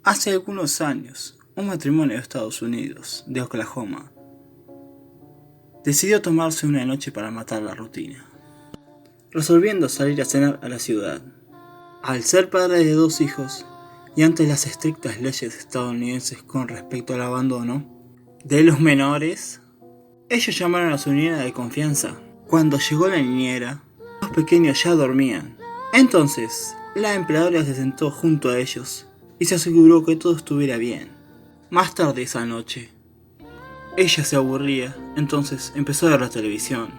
Hace algunos años, un matrimonio de Estados Unidos, de Oklahoma, decidió tomarse una noche para matar la rutina, resolviendo salir a cenar a la ciudad. Al ser padre de 2 hijos, y ante las estrictas leyes estadounidenses con respecto al abandono de los menores, ellos llamaron a su niñera de confianza. Cuando llegó la niñera, los pequeños ya dormían. Entonces, la empleadora se sentó junto a ellos y se aseguró que todo estuviera bien. Más tarde esa noche, ella se aburría, entonces empezó a ver la televisión.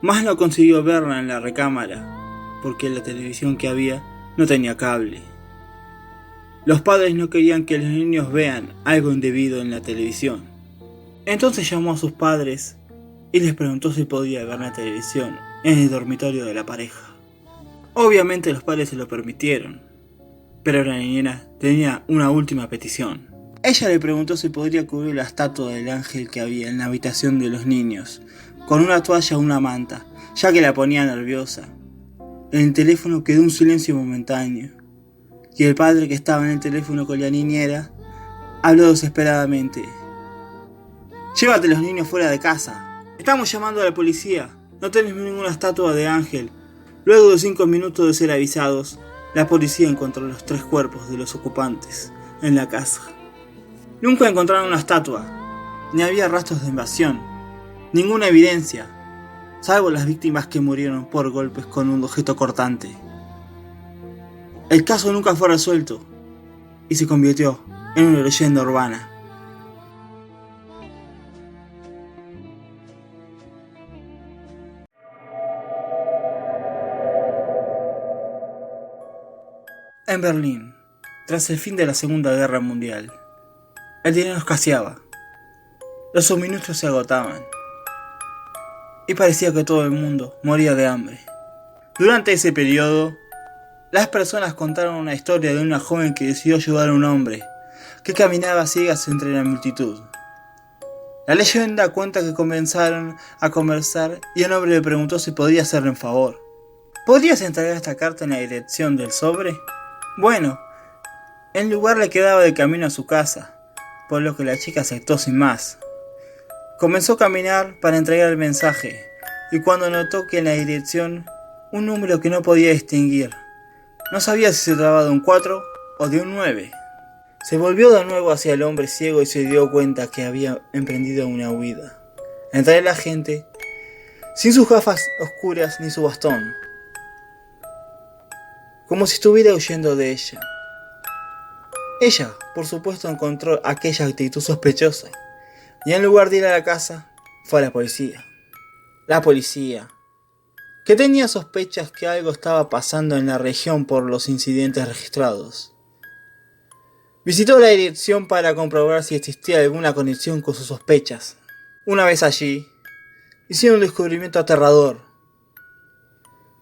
Mas no consiguió verla en la recámara, porque la televisión que había no tenía cable. Los padres no querían que los niños vean algo indebido en la televisión. Entonces llamó a sus padres y les preguntó si podía ver la televisión en el dormitorio de la pareja. Obviamente los padres se lo permitieron, pero la niñera tenía una última petición. Ella le preguntó si podría cubrir la estatua del ángel que había en la habitación de los niños, con una toalla o una manta, ya que la ponía nerviosa. En el teléfono quedó un silencio momentáneo, y el padre que estaba en el teléfono con la niñera habló desesperadamente. «Llévate los niños fuera de casa. Estamos llamando a la policía. No tenemos ninguna estatua de ángel». Luego de 5 minutos de ser avisados, la policía encontró los 3 cuerpos de los ocupantes en la casa. Nunca encontraron una estatua, ni había rastros de invasión, ninguna evidencia, salvo las víctimas que murieron por golpes con un objeto cortante. El caso nunca fue resuelto y se convirtió en una leyenda urbana. En Berlín, tras el fin de la Segunda Guerra Mundial, el dinero escaseaba, los suministros se agotaban y parecía que todo el mundo moría de hambre. Durante ese periodo, las personas contaron una historia de una joven que decidió ayudar a un hombre que caminaba a ciegas entre la multitud. La leyenda cuenta que comenzaron a conversar y el hombre le preguntó si podía hacerle un favor. ¿Podrías entregar esta carta en la dirección del sobre? Bueno, el lugar le quedaba de camino a su casa, por lo que la chica aceptó sin más. Comenzó a caminar para entregar el mensaje, y cuando notó que en la dirección un número que no podía distinguir, no sabía si se trataba de un 4 o de un 9. Se volvió de nuevo hacia el hombre ciego y se dio cuenta que había emprendido una huida. Entre la gente, sin sus gafas oscuras ni su bastón, como si estuviera huyendo de ella. Ella, por supuesto, encontró aquella actitud sospechosa, y en lugar de ir a la casa, fue a la policía. La policía, que tenía sospechas que algo estaba pasando en la región por los incidentes registrados, visitó la dirección para comprobar si existía alguna conexión con sus sospechas. Una vez allí, hicieron un descubrimiento aterrador.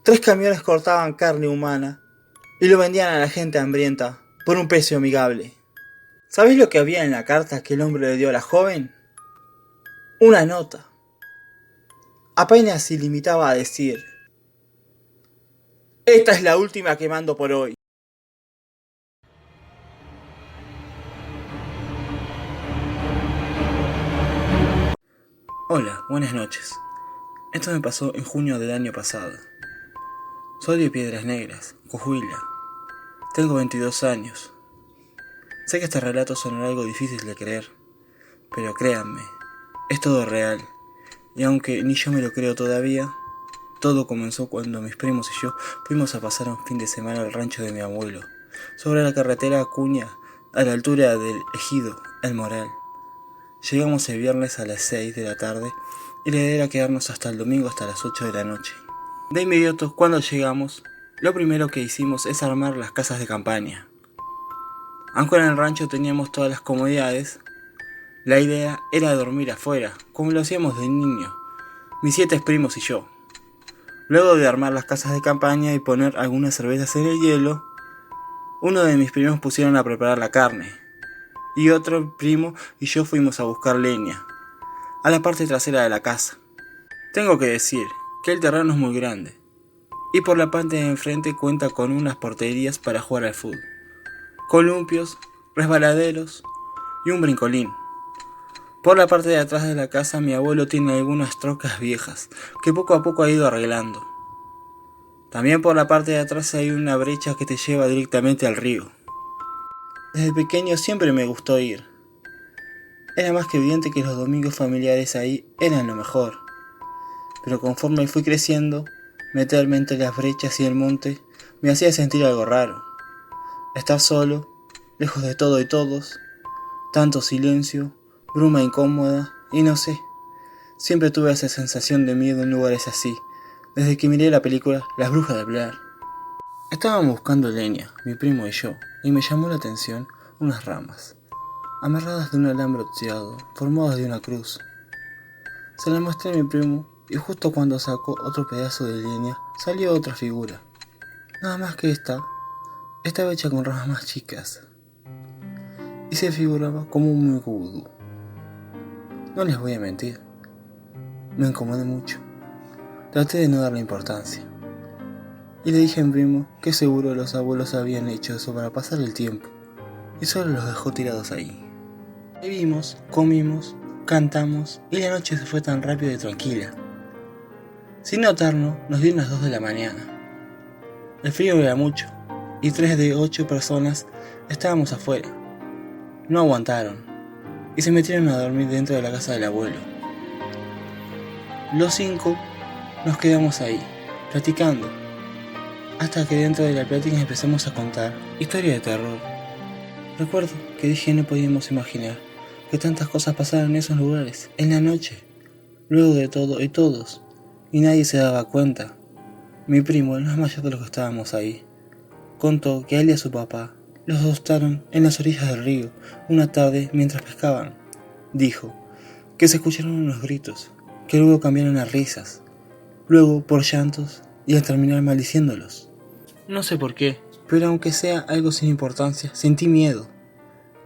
3 camiones cortaban carne humana y lo vendían a la gente hambrienta por un precio amigable. ¿Sabéis lo que había en la carta que el hombre le dio a la joven? Una nota. Apenas se limitaba a decir: «Esta es la última que mando por hoy». Hola, buenas noches. Esto me pasó en junio del año pasado. Soy de Piedras Negras, Coahuila. Tengo 22 años. Sé que este relato sonará algo difícil de creer, pero créanme, es todo real. Y aunque ni yo me lo creo todavía, todo comenzó cuando mis primos y yo fuimos a pasar un fin de semana al rancho de mi abuelo, sobre la carretera Acuña, a la altura del ejido El Moral. Llegamos el viernes a las 6 de la tarde y la idea era quedarnos hasta el domingo hasta las 8 de la noche. De inmediato, cuando llegamos, lo primero que hicimos es armar las casas de campaña. Aunque en el rancho teníamos todas las comodidades, la idea era dormir afuera, como lo hacíamos de niño, mis 7 primos y yo. Luego de armar las casas de campaña y poner algunas cervezas en el hielo, uno de mis primos pusieron a preparar la carne, y otro primo y yo fuimos a buscar leña, a la parte trasera de la casa. Tengo que decir que el terreno es muy grande, y por la parte de enfrente cuenta con unas porterías para jugar al fútbol, columpios resbaladeros y un brincolín. Por la parte de atrás de la casa mi abuelo tiene algunas trocas viejas que poco a poco ha ido arreglando. También por la parte de atrás hay una brecha que te lleva directamente al río. Desde pequeño siempre me gustó ir. Era más que evidente que los domingos familiares ahí eran lo mejor. Pero conforme fui creciendo, meterme entre las brechas y el monte me hacía sentir algo raro. Estar solo, lejos de todo y todos, tanto silencio, bruma incómoda y no sé. Siempre tuve esa sensación de miedo en lugares así, desde que miré la película Las Brujas de Blair. Estábamos buscando leña, mi primo y yo, y me llamó la atención unas ramas, amarradas de un alambre oxidado, formadas de una cruz. Se la mostré a mi primo y justo cuando sacó otro pedazo de leña salió otra figura. Nada más que estaba hecha con ramas más chicas y se figuraba como un muñeco vudú. No les voy a mentir, me incomodé mucho. Traté de no darle importancia. Y le dije a mi primo que seguro los abuelos habían hecho eso para pasar el tiempo y solo los dejó tirados ahí. Bebimos, comimos, cantamos y la noche se fue tan rápido y tranquila. Sin notarlo, nos dieron las 2 de la mañana. El frío era mucho y 3 de 8 personas estábamos afuera. No aguantaron y se metieron a dormir dentro de la casa del abuelo. Los 5 nos quedamos ahí, platicando, hasta que dentro de la plática empezamos a contar historias de terror. Recuerdo que dije no podíamos imaginar que tantas cosas pasaran en esos lugares, en la noche, luego de todo y todos, y nadie se daba cuenta. Mi primo, el más mayor de los que estábamos ahí, contó que a él y a su papá los adoptaron en las orillas del río una tarde mientras pescaban. Dijo que se escucharon unos gritos, que luego cambiaron a risas, luego por llantos y al terminar maldiciéndolos. No sé por qué, pero aunque sea algo sin importancia, sentí miedo.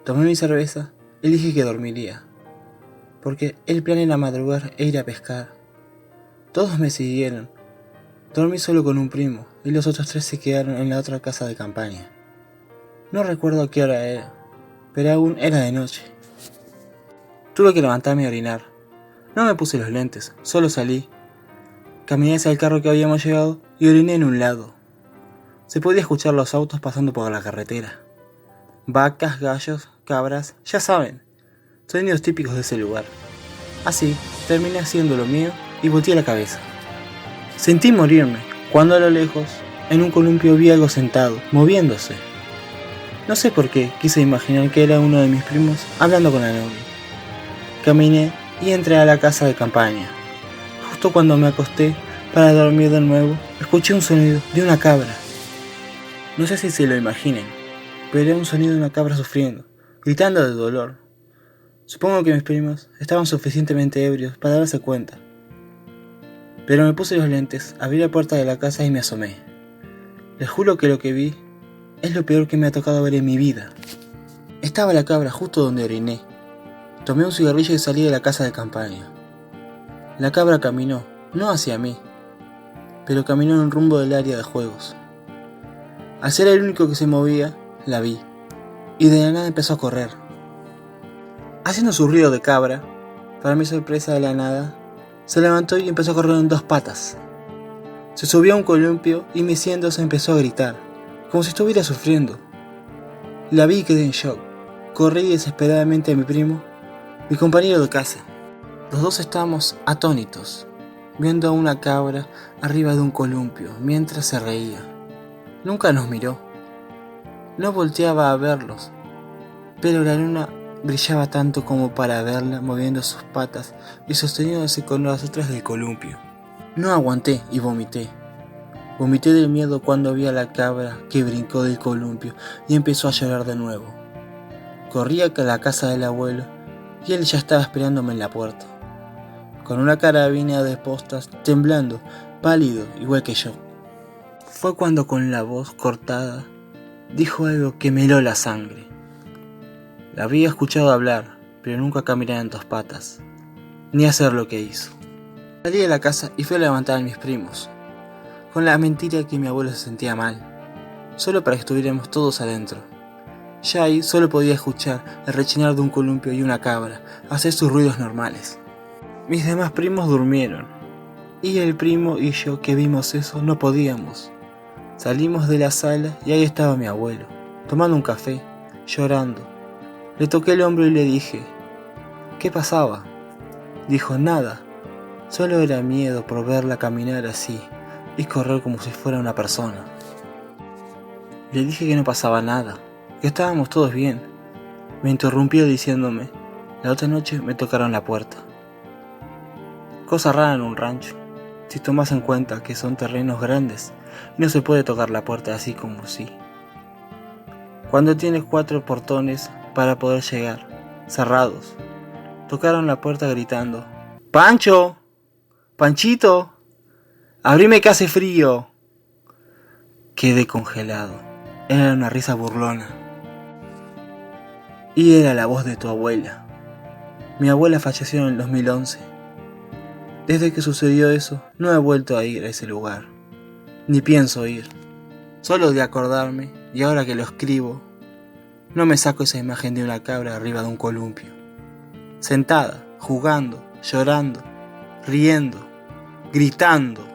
Tomé mi cerveza y dije que dormiría, porque el plan era madrugar e ir a pescar. Todos me siguieron. Dormí solo con un primo y los otros 3 se quedaron en la otra casa de campaña. No recuerdo a qué hora era, pero aún era de noche. Tuve que levantarme a orinar. No me puse los lentes, solo salí. Caminé hacia el carro que habíamos llegado y oriné en un lado. Se podía escuchar los autos pasando por la carretera. Vacas, gallos, cabras, ya saben, sonidos típicos de ese lugar. Así, terminé haciendo lo mío y volteé la cabeza. Sentí morirme, cuando a lo lejos, en un columpio vi algo sentado, moviéndose. No sé por qué, quise imaginar que era uno de mis primos hablando con la novia. Caminé y entré a la casa de campaña. Justo cuando me acosté para dormir de nuevo, escuché un sonido de una cabra. No sé si se lo imaginen, pero era un sonido de una cabra sufriendo, gritando de dolor. Supongo que mis primos estaban suficientemente ebrios para darse cuenta. Pero me puse los lentes, abrí la puerta de la casa y me asomé. Les juro que lo que vi es lo peor que me ha tocado ver en mi vida. Estaba la cabra justo donde oriné. Tomé un cigarrillo y salí de la casa de campaña. La cabra caminó, no hacia mí, pero caminó en un rumbo del área de juegos. Al ser el único que se movía, la vi, y de la nada empezó a correr. Haciendo su ruido de cabra, para mi sorpresa de la nada, se levantó y empezó a correr en 2 patas. Se subió a un columpio y meciéndose empezó a gritar, como si estuviera sufriendo. La vi y quedé en shock. Corrí desesperadamente a mi primo, mi compañero de casa. Los dos estábamos atónitos, viendo a una cabra arriba de un columpio mientras se reía. Nunca nos miró. No volteaba a verlos, pero la luna brillaba tanto como para verla moviendo sus patas y sosteniéndose con las otras del columpio. No aguanté y vomité. Vomité del miedo cuando vi a la cabra que brincó del columpio y empezó a llorar de nuevo. Corrí a la casa del abuelo y él ya estaba esperándome en la puerta, con una carabina de postas, temblando, pálido, igual que yo. Fue cuando con la voz cortada dijo algo que me heló la sangre. La había escuchado hablar, pero nunca caminar en 2 patas, ni hacer lo que hizo. Salí de la casa y fui a levantar a mis primos, con la mentira que mi abuelo se sentía mal, solo para que estuviéramos todos adentro. Ya ahí solo podía escuchar el rechinar de un columpio y una cabra hacer sus ruidos normales. Mis demás primos durmieron, y el primo y yo que vimos eso no podíamos. Salimos de la sala y ahí estaba mi abuelo, tomando un café, llorando. Le toqué el hombro y le dije, ¿qué pasaba? Dijo, nada, solo era miedo por verla caminar así y correr como si fuera una persona. Le dije que no pasaba nada, que estábamos todos bien. Me interrumpió diciéndome, la otra noche me tocaron la puerta. Cosa rara en un rancho, si tomas en cuenta que son terrenos grandes y no se puede tocar la puerta así como si. Cuando tienes 4 portones para poder llegar, cerrados, tocaron la puerta gritando, ¡Pancho! ¡Panchito! ¡Abrime que hace frío! Quedé congelado. Era una risa burlona. Y era la voz de tu abuela. Mi abuela falleció en el 2011. Desde que sucedió eso, no he vuelto a ir a ese lugar. Ni pienso ir. Solo de acordarme, y ahora que lo escribo, no me saco esa imagen de una cabra arriba de un columpio. Sentada, jugando, llorando, riendo, gritando.